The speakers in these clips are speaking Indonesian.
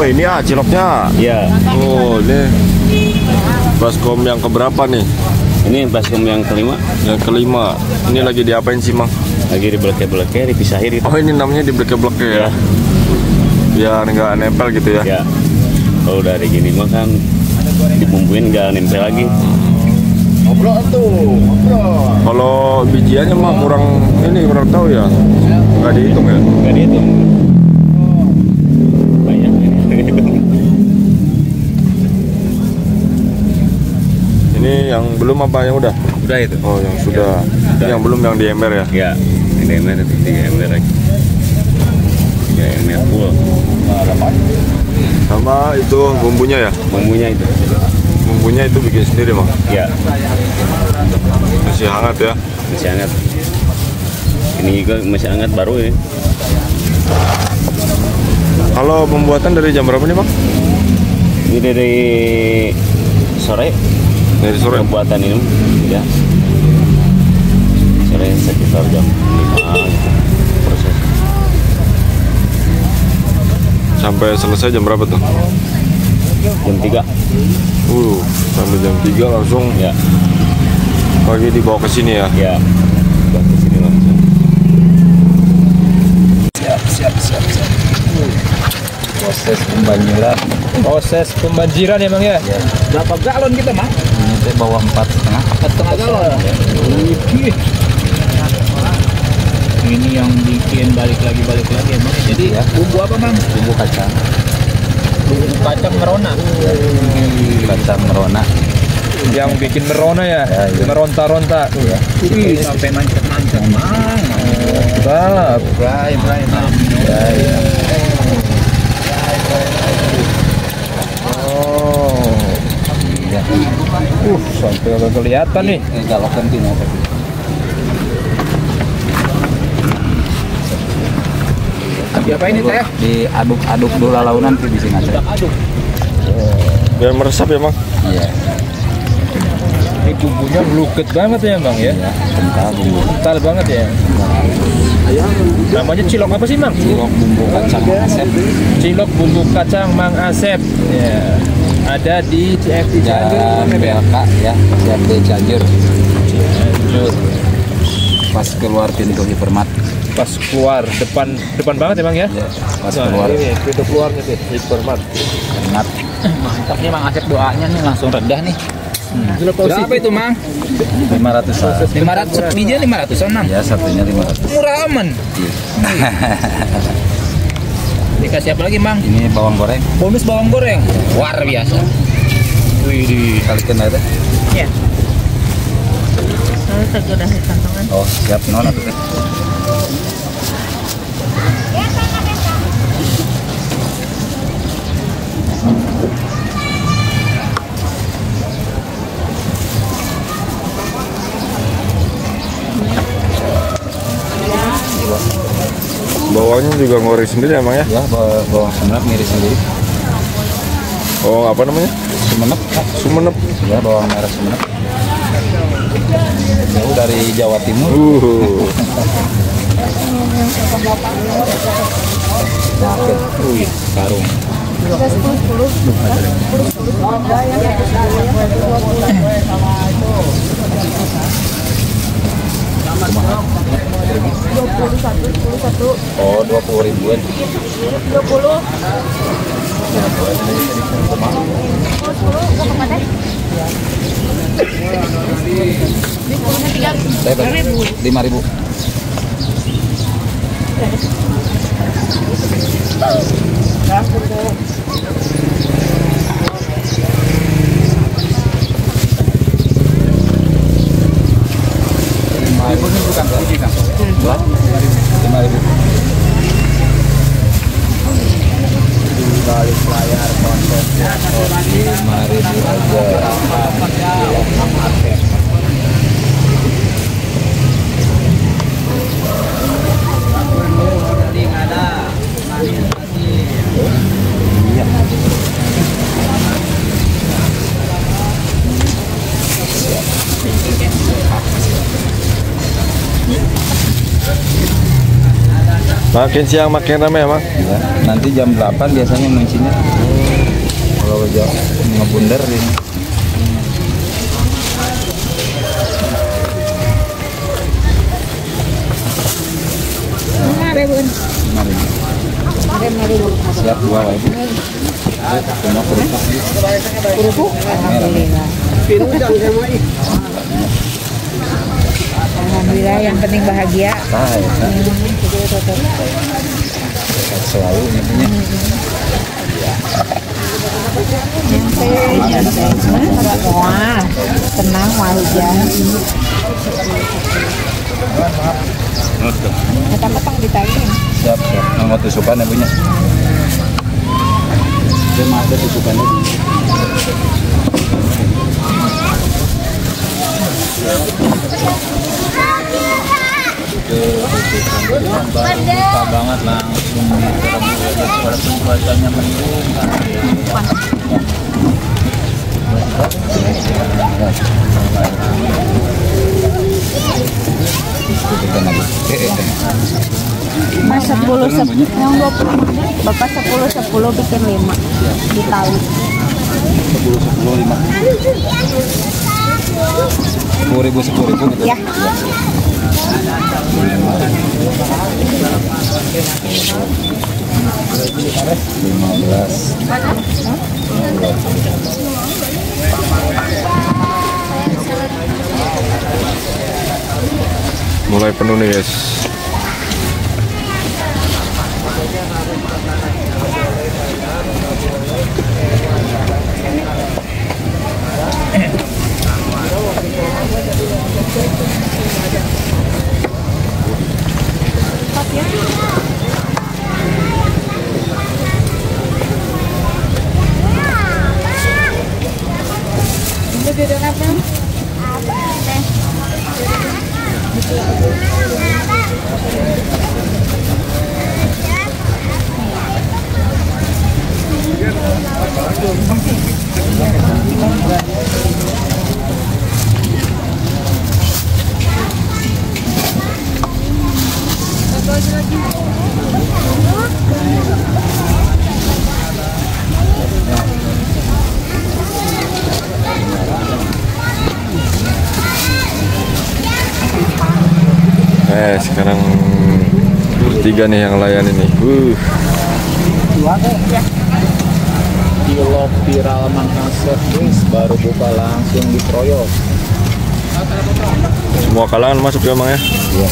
Oh ini ciloknya. Iya. Oh ini baskom yang keberapa nih? Ini baskom yang kelima. Yang kelima. Ini lagi diapain sih, Mang? Lagi diblek-bleknya, dipisahin gitu. Oh ini namanya diblek-blek ya? Biar nggak nempel gitu ya? Ya. Kalau dari gini mah kan dibumbuin nggak nempel lagi. Ngobrol tuh, ngobrol. Kalau bijiannya mah kurang tahu ya? Nggak dihitung ya? Nggak dihitung. Banyak ini. Ini yang belum apa yang udah? Udah itu. Oh yang sudah. Ini yang belum yang di ember ya? Ya. Ini ember itu 3 ember lagi. 3 ember full. Sama itu bumbunya ya? Bumbunya itu. Bumbunya itu bikin sendiri, Mang? Ya. Masih hangat ya? Masih hangat. Ini juga masih hangat baru ini. Kalau pembuatan dari jam berapa nih, Bang? Ini dari sore. Dari sore. Pembuatan ini ya. Sore sekitar jam 5 proses. Sampai selesai jam berapa tuh? Jam 3. Sampai jam 3 langsung Ya. pagi dibawa ke sini ya? Ya. Buat ke sini langsung. Siap. Proses pembanjiran ya, Mang ya? Berapa galon kita, Mang? Ini saya bawa 4,5. 4,5 galon. Wih. Ini yang bikin balik lagi Mang. Jadi bumbu apa, Mang? Bumbu kacang. Bumbu kacang merona. Kacang merona. Yang bikin merona ya? Iya. Meronta-ronta. Iya. Wih, sampai mancet-mancet, Mang. Balap. Bray. Oh. Iya. Sampai agak kelihatan nih. Galokan tino tapi. Apa ini teh? Diaduk-aduk dulu lalu nanti bisa ngaca. Biar meresap ya, Mang? Iya. Ini bumbunya meluket banget ya, Bang ya? Iya. Kental bumbu. Kental banget ya. Namanya cilok apa sih, Mang? Cilok bumbu kacang asep. Cilok bumbu kacang Mang Asep. Ya. Ada di CFD Dan Cianjur. BLK ya, CFD Cianjur. Cianjur. Pas keluar pintu hipermat. Pas keluar depan banget ya, Bang ya? Ya, pas Nah, keluar ini pintu keluarnya tuh, hipermat. ingat. Mantap nih Mang Asep, doanya nih langsung rendah nih. Berapa itu, Mang? 500. 500 biji 500-an, Mang. Ya, satunya 500. Murah aman. Dikasih apa lagi, Mang? Ini bawang goreng. Bonus bawang goreng. Luar biasa. Wih, Kalikan ada. Ya. Saya tadi udah di kantongan. Oh, siap non atuh teh. Bawangnya juga ngorek sendiri emang ya? Ya, bawang sumenep miris sendiri. Oh apa namanya? Sumenep. Sumenep. Ya, bawang merah sumenep. Jauh dari Jawa Timur. wih, karung. Oh, 20 ribuan. 20. Saya 5.000. Ibu ini bukan biji kan? 5.000. Balik layar kontennya 5.000 aja. Makin siang makin ramai emang. Ya, nanti jam 8 biasanya muncinya. Kalau jam ngebunder ini. Mari bun. Mari. Mari bun. Siap dua lagi. Semua kerupuk. Kerupuk. Alhamdulillah. Alhamdulillah, yang penting bahagia. Selalu intinya. Wah, tenang, wah hujan. Petang-petang ditaikin. Siap, siap. Mau tusukan ya punya. Dia mau ada tusukannya di. Suka banget langsung direbus aja walaupun cuacanya mendung. Mas 10 yang 20. Bapak 10 bikin 5 di tali. 10.000 gitu. Ya. Mulai penuh nih guys. Sekarang bertiga nih yang layan ini. Cilok viral Mang Asep guys, baru buka langsung dikeroyok. Semua kalangan masuk ya Mang ya? Iya.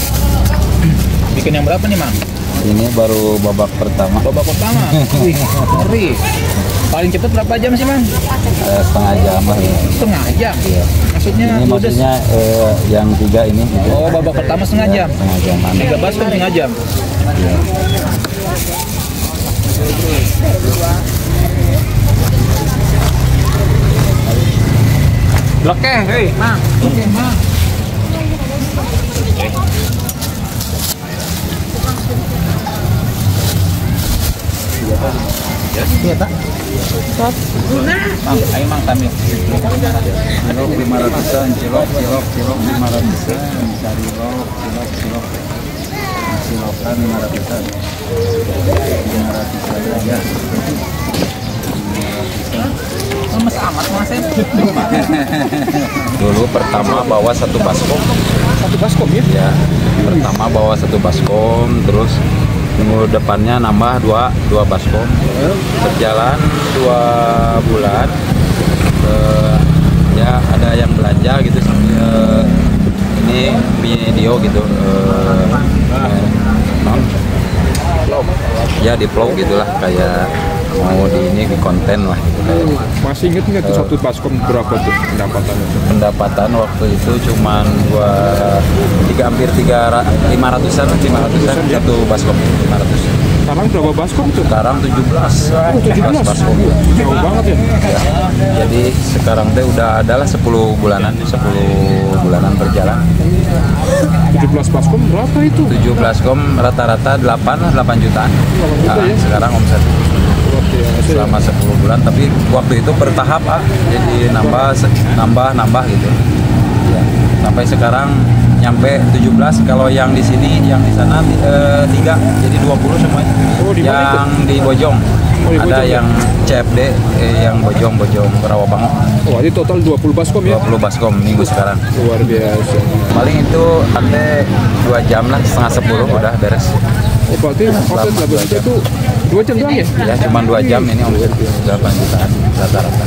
Bikin yang berapa nih, Mang? Ini baru babak pertama. Babak pertama. Wih, ngeri. Paling cepet berapa jam sih, Mang? Setengah jam lah ya. Setengah jam. Iya. Maksudnya Ini ludes. maksudnya yang 3 ini. Gitu. Oh, babak pertama setengah jam. Setengah jam. 3 baskom setengah jam. Iya. Oke, hei, Mang. Oke, Mang. Iya tak? Mang, ayo Mang kami. Cilok 500-an, cilok 500-an, cari cilok. Cilokan 500-an. 500-an ya. Mas amat, Mas. Dulu pertama bawa 1 baskom. 1 baskom ya? Ya, pertama bawa 1 baskom, terus minggu depannya nambah 2 baskom. Berjalan 2 bulan, ya ada yang belanja gitu sambil ini video gitu, ya di vlog gitulah, kayak mau di konten lah gitu. Masih inget nggak tuh satu baskom berapa tuh pendapatannya? Pendapatan waktu itu cuman hampir 500-an satu baskom 500. Sekarang berapa baskom tuh? Sekarang 17. 17 baskom. Jauh banget ya? Ya. Jadi sekarang teh udah adalah 10 bulanan berjalan. 17 baskom berapa itu? 7 baskom rata-rata 8 jutaan. Sekarang omset selama 10 bulan, tapi waktu itu bertahap jadi nambah gitu ya. Sampai sekarang nyampe 17. Kalau yang di sini, yang di sana 3, jadi 20 semuanya. Oh, di mana Yang di Bojong. Oh, di Ada Bojong, yang CFD, yang Bojong Rawabango. Oh, ini total 20 baskom ya? 20 baskom minggu sekarang. Luar biasa. Paling itu sampai 2 jam lah, setengah 10 udah beres. Oh, berarti omset 8 juta itu 2 jam doang ya? Ya cuma 2 jam ini omset 8 jutaan rata-rata.